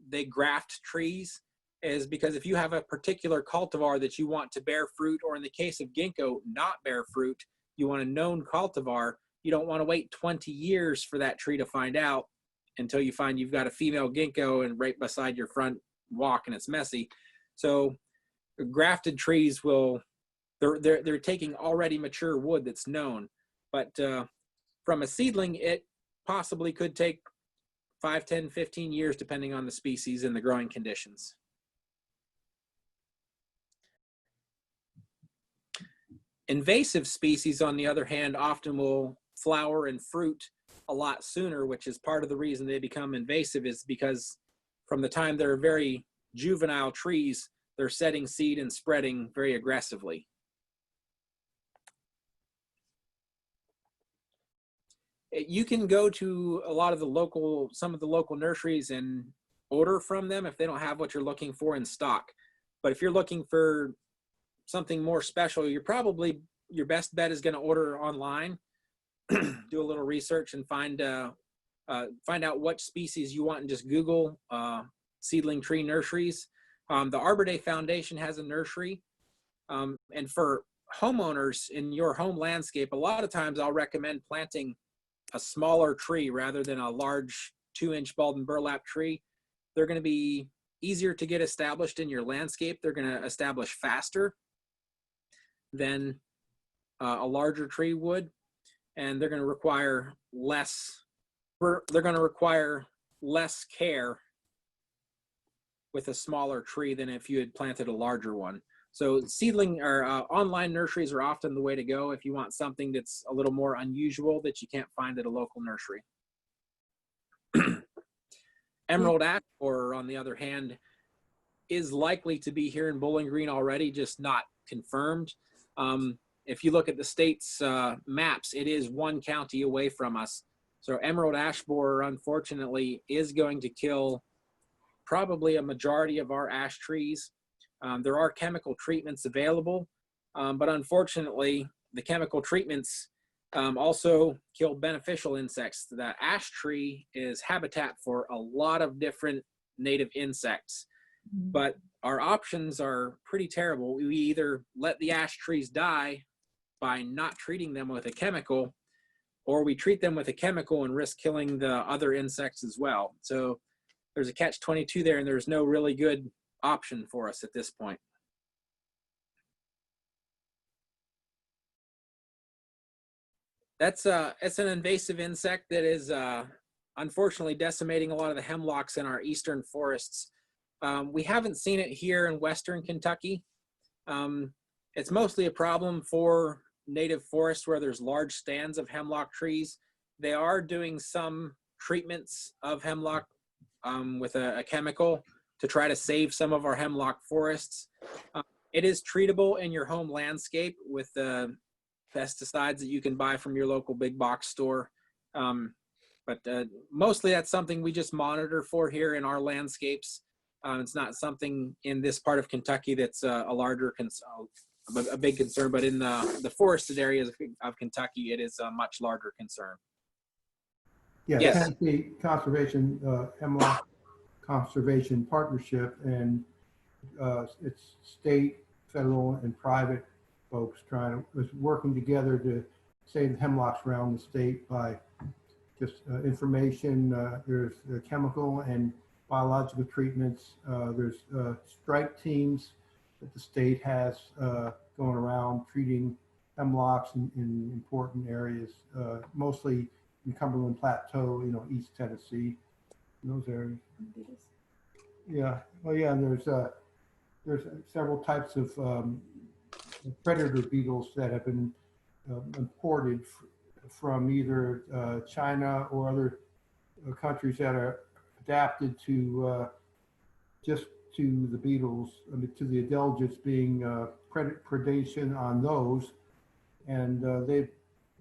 they graft trees, is because if you have a particular cultivar that you want to bear fruit, or in the case of ginkgo, not bear fruit, you want a known cultivar, you don't want to wait 20 years for that tree to find out until you find you've got a female ginkgo and right beside your front walk and it's messy. So grafted trees they're taking already mature wood that's known, but from a seedling it possibly could take 5, 10, 15 years depending on the species and the growing conditions. Invasive species, on the other hand, often will flower and fruit a lot sooner, which is part of the reason they become invasive, is because from the time they're very juvenile trees, they're setting seed and spreading very aggressively. You can go to a lot of some of the local nurseries and order from them if they don't have what you're looking for in stock. But if you're looking for something more special, your best bet is going to order online. do a little research and find out what species you want and just Google seedling tree nurseries. The Arbor Day Foundation has a nursery. And for homeowners in your home landscape, a lot of times I'll recommend planting a smaller tree rather than a large 2-inch balled and burlap tree. They're going to be easier to get established in your landscape. They're going to establish faster than a larger tree would, and they're going to require less care with a smaller tree than if you had planted a larger one. So seedling or online nurseries are often the way to go if you want something that's a little more unusual that you can't find at a local nursery. Emerald ash borer, on the other hand, is likely to be here in Bowling Green already, just not confirmed. If you look at the state's maps, it is 1 county away from us. So emerald ash borer, unfortunately, is going to kill probably a majority of our ash trees. There are chemical treatments available, but unfortunately, the chemical treatments also kill beneficial insects. The ash tree is habitat for a lot of different native insects, but our options are pretty terrible. We either let the ash trees die by not treating them with a chemical, or we treat them with a chemical and risk killing the other insects as well. So there's a catch-22 there, and there's no really good option for us at this point. It's an invasive insect that is unfortunately decimating a lot of the hemlocks in our eastern forests. We haven't seen it here in western Kentucky. It's mostly a problem for native forests where there's large stands of hemlock trees. They are doing some treatments of hemlock with a chemical to try to save some of our hemlock forests. It is treatable in your home landscape with the pesticides that you can buy from your local big box store. But mostly that's something we just monitor for here in our landscapes. It's not something in this part of Kentucky that's a big concern, but in the forested areas of Kentucky, it is a much larger concern. Yeah, Yes. Tennessee Conservation, Hemlock Conservation Partnership, and it's state, federal, and private folks working together to save the hemlocks around the state by just information. There's chemical and biological treatments. There's strike teams that the state has going around treating hemlocks in important areas, mostly in Cumberland Plateau, East Tennessee, in those areas. Yeah, well, yeah, and there's several types of predator beetles that have been imported from either China or other countries that are adapted to just to the beetles, to the adelgids being predation on those. And they've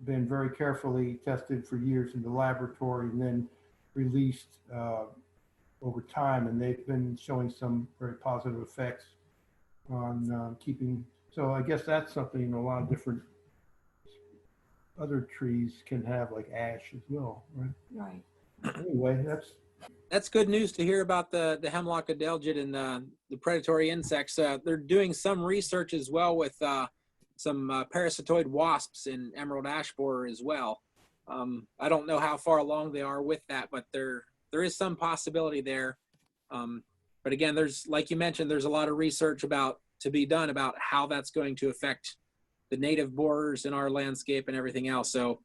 been very carefully tested for years in the laboratory and then released over time. And they've been showing some very positive effects on keeping. So I guess that's something a lot of different other trees can have, like ash as well, right? Right. Anyway, That's good news to hear about the hemlock adelgid and the predatory insects. They're doing some research as well with some parasitoid wasps in emerald ash borer as well. I don't know how far along they are with that, but there is some possibility there. But again, like you mentioned, there's a lot of research to be done about how that's going to affect the native borers in our landscape and everything else. So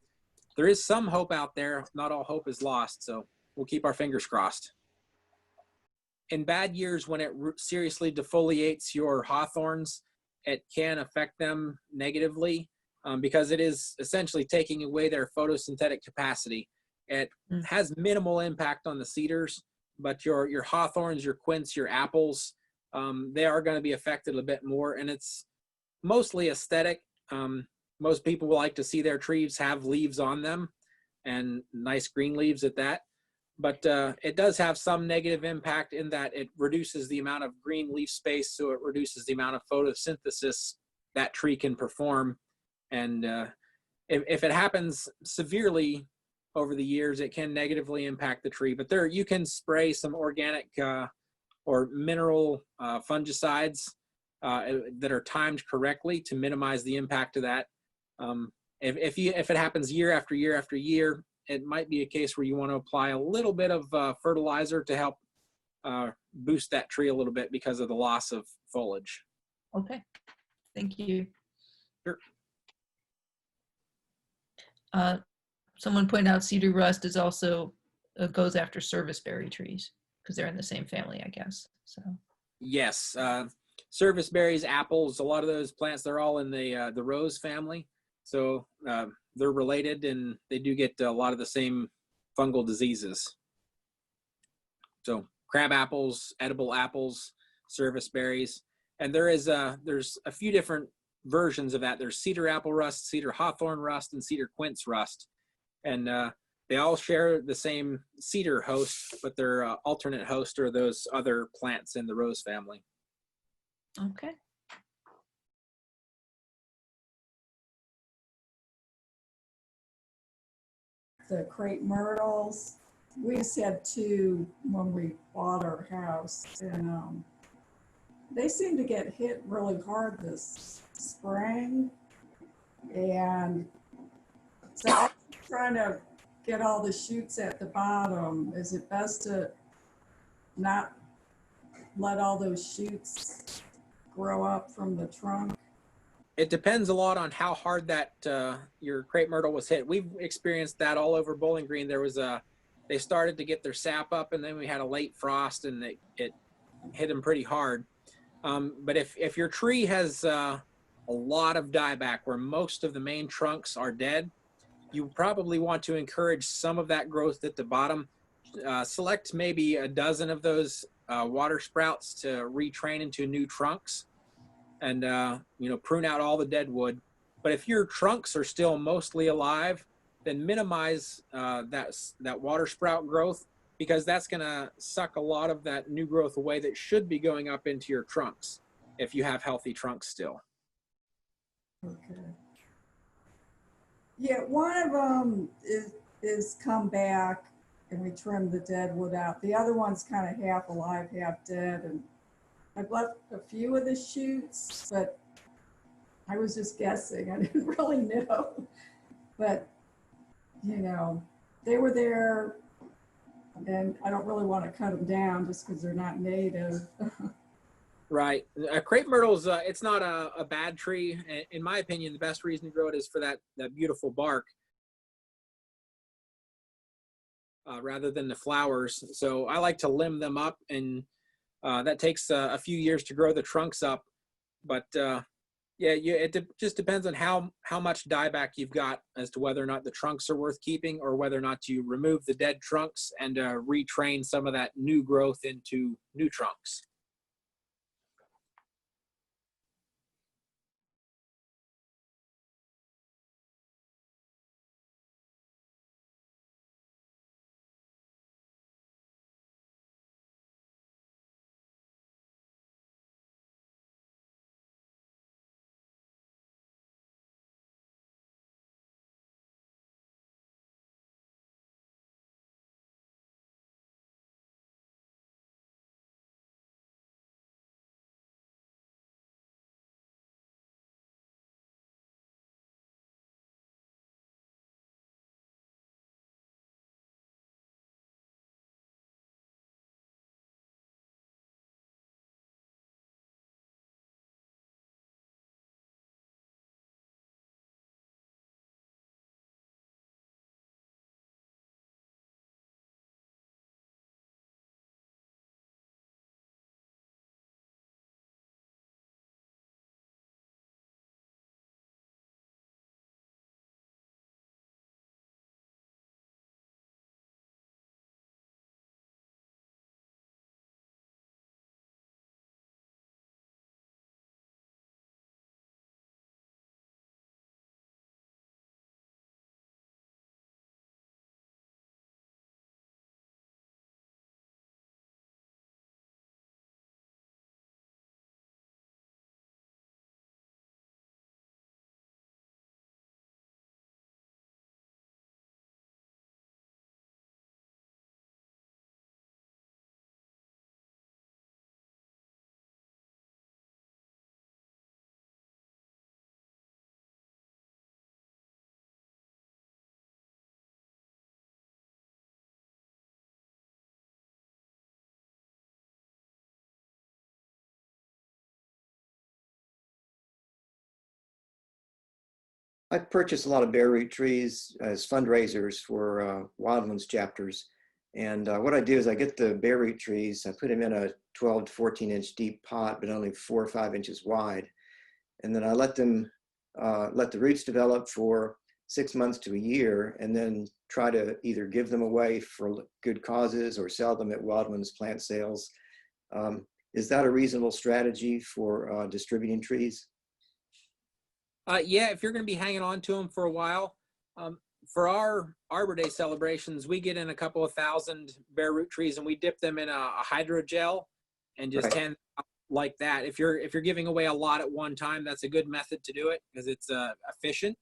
there is some hope out there. Not all hope is lost. So we'll keep our fingers crossed. In bad years, when it seriously defoliates your hawthorns, it can affect them negatively because it is essentially taking away their photosynthetic capacity. It has minimal impact on the cedars, but your hawthorns, your quince, your apples, they are going to be affected a bit more, and it's mostly aesthetic. Most people will like to see their trees have leaves on them, and nice green leaves at that. But it does have some negative impact in that it reduces the amount of green leaf space, so it reduces the amount of photosynthesis that tree can perform. And if it happens severely over the years, it can negatively impact the tree. But there, you can spray some organic or mineral fungicides that are timed correctly to minimize the impact of that. If it happens year after year after year, it might be a case where you want to apply a little bit of fertilizer to help boost that tree a little bit because of the loss of foliage. Okay, thank you. Sure. Someone pointed out cedar rust is also goes after serviceberry trees because they're in the same family, I guess. So Yes, serviceberries, apples, a lot of those plants, they're all in the rose family. So they're related, and they do get a lot of the same fungal diseases. So crab apples, edible apples, serviceberries, and there's a few different versions of that. There's cedar apple rust, cedar hawthorn rust, and cedar quince rust, and they all share the same cedar host, but their alternate host are those other plants in the rose family. okay. The crepe myrtles. We just had two when we bought our house, and they seem to get hit really hard this spring. And so I'm trying to get all the shoots at the bottom. Is it best to not let all those shoots grow up from the trunk? It depends a lot on how hard that your crepe myrtle was hit. We've experienced that all over Bowling Green. They started to get their sap up, and then we had a late frost, and it hit them pretty hard. But if your tree has a lot of dieback where most of the main trunks are dead, you probably want to encourage some of that growth at the bottom. Select maybe a dozen of those water sprouts to retrain into new trunks, and prune out all the dead wood. But if your trunks are still mostly alive, then minimize that water sprout growth, because that's going to suck a lot of that new growth away that should be going up into your trunks if you have healthy trunks still. Okay. Yeah, one of them is come back, and we trimmed the dead wood out. The other one's kind of half alive, half dead, and I've left a few of the shoots, but I was just guessing. I didn't really know. But, they were there, and I don't really want to cut them down just because they're not native. Right. Crepe myrtle's, it's not a bad tree. In my opinion, the best reason to grow it is for that beautiful bark rather than the flowers. So I like to limb them up, and that takes a few years to grow the trunks up. But it just depends on how much dieback you've got as to whether or not the trunks are worth keeping, or whether or not you remove the dead trunks and retrain some of that new growth into new trunks. I purchase a lot of bare root trees as fundraisers for wildlands chapters. And what I do is I get the bare root trees, I put them in a 12 to 14-inch deep pot, but only 4 or 5 inches wide. And then I let them, let the roots develop for 6 months to a year, and then try to either give them away for good causes or sell them at wildlands plant sales. Is that a reasonable strategy for distributing trees? Yeah, if you're going to be hanging on to them for a while, for our Arbor Day celebrations, we get in a couple of thousand bare root trees and we dip them in a hydrogel and just Right. hand out like that. If you're giving away a lot at one time, that's a good method to do it because it's efficient.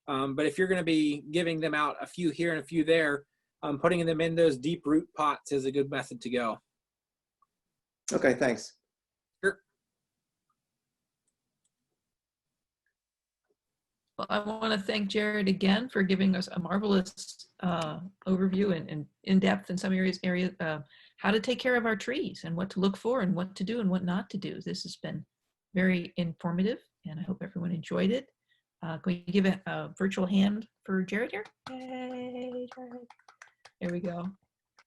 But if you're going to be giving them out a few here and a few there, putting them in those deep root pots is a good method to go. Okay, thanks. Sure. Well, I want to thank Jared again for giving us a marvelous overview and in depth in some areas how to take care of our trees and what to look for and what to do and what not to do. This has been very informative, and I hope everyone enjoyed it. Can we give a virtual hand for Jared here? Yay, Jared. There we go.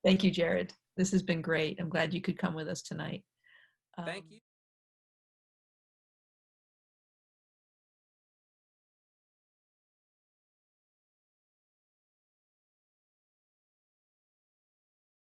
Thank you, Jared. This has been great. I'm glad you could come with us tonight. Thank you.